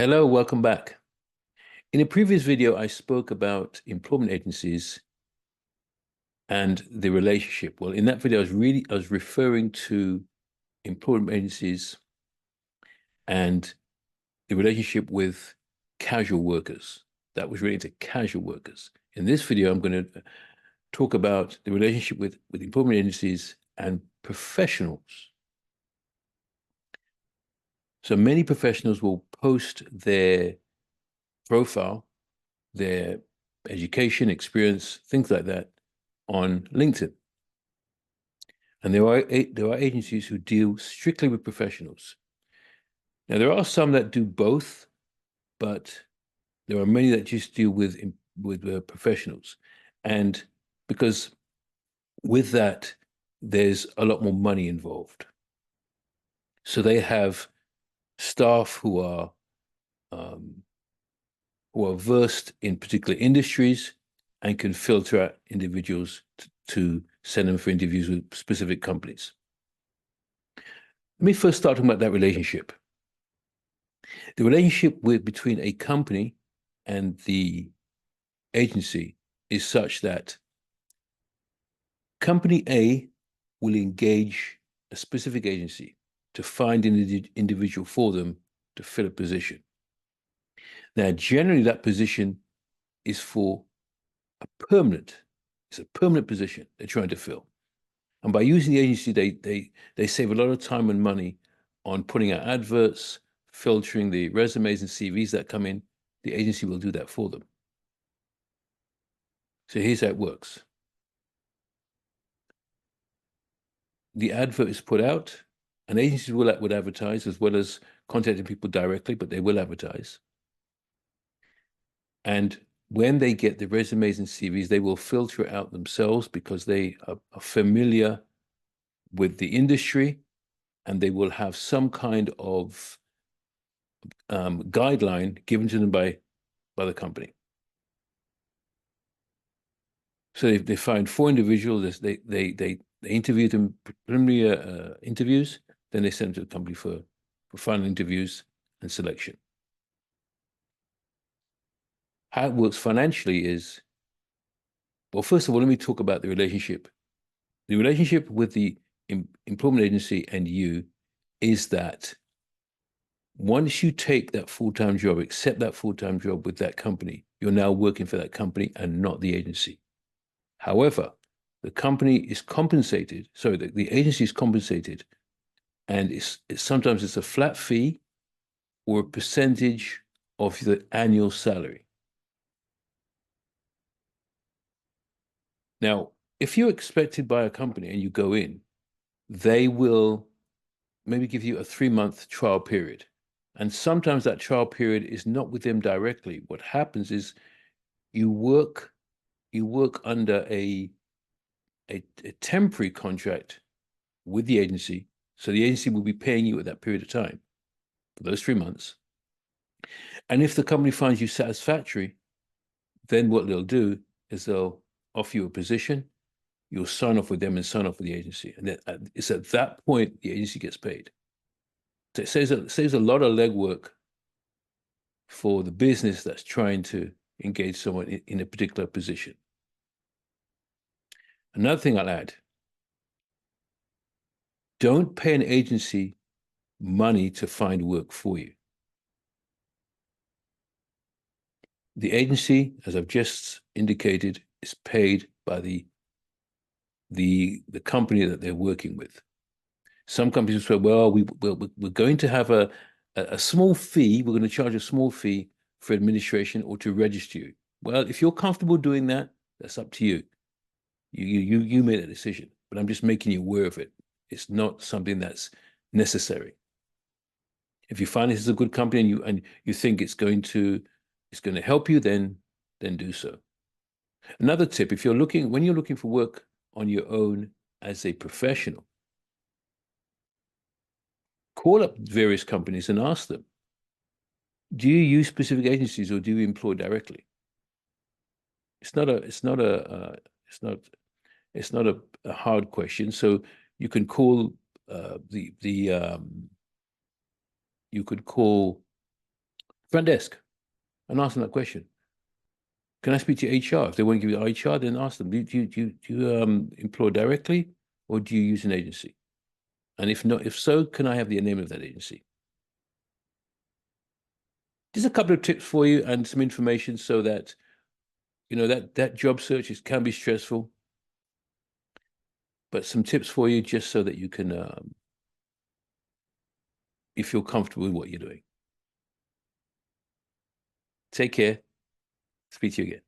Hello, welcome back. In a previous video, I spoke about employment agencies and the relationship. Well, in that video, I was referring to employment agencies and the relationship with casual workers. That was related to casual workers. In this video, I'm going to talk about the relationship with employment agencies and professionals. So many professionals will post their profile, their education, experience, things like that on LinkedIn. And there are agencies who deal strictly with professionals. Now, there are some that do both, but there are many that just deal with professionals. And because with that, there's a lot more money involved. So they have staff who are versed in particular industries and can filter out individuals to send them for interviews with specific companies. Let me first start talking about that relationship. The relationship between a company and the agency is such that company A will engage a specific agency to find an individual for them to fill a position. Now, generally, that position is for it's a permanent position they're trying to fill. And by using the agency, they save a lot of time and money on putting out adverts, filtering the resumes and CVs that come in. The agency will do that for them. So here's how it works. The advert is put out, and agencies would advertise as well as contacting people directly, but they will advertise. And when they get the resumes and CVs, they will filter it out themselves because they are familiar with the industry, and they will have some kind of guideline given to them by the company. So they find 4 individuals, they interview them, preliminary interviews, then they send them to the company for final interviews and selection. How it works financially is, well, first of all, let me talk about the relationship. The relationship with the employment agency and you is that once you take that full-time job, accept that full-time job with that company, you're now working for that company and not the agency. However, the company is compensated, sorry, the agency is compensated, and sometimes it's a flat fee or a percentage of the annual salary. Now, if you're expected by a company and you go in, they will maybe give you a 3-month trial period. And sometimes that trial period is not with them directly. What happens is you work under a temporary contract with the agency. So the agency will be paying you at that period of time for those 3 months. And if the company finds you satisfactory, then what they'll do is they'll offer you a position. You'll sign off with them and sign off with the agency. And then it's at that point the agency gets paid. So it saves a lot of legwork for the business that's trying to engage someone in a particular position. Another thing I'll add, don't pay an agency money to find work for you. The agency, as I've just indicated, is paid by the company that they're working with. Some companies will say, well, we're going to have a small fee. We're going to charge a small fee for administration or to register you. Well, if you're comfortable doing that, that's up to you. You made a decision, but I'm just making you aware of it. It's not something that's necessary. If you find this is a good company and you think it's going to help you, then do so. Another tip: when you're looking for work on your own as a professional, call up various companies and ask them, do you use specific agencies or do you employ directly? It's not a hard question. So you can call you could call front desk, and ask them that question. Can I speak to HR? If they won't give you HR, then ask them, do you employ directly or do you use an agency? And if not, if so, can I have the name of that agency? Just a couple of tips for you and some information so that, that job search can be stressful, but some tips for you just so that you can, you feel comfortable with what you're doing. Take care. Speak to you again.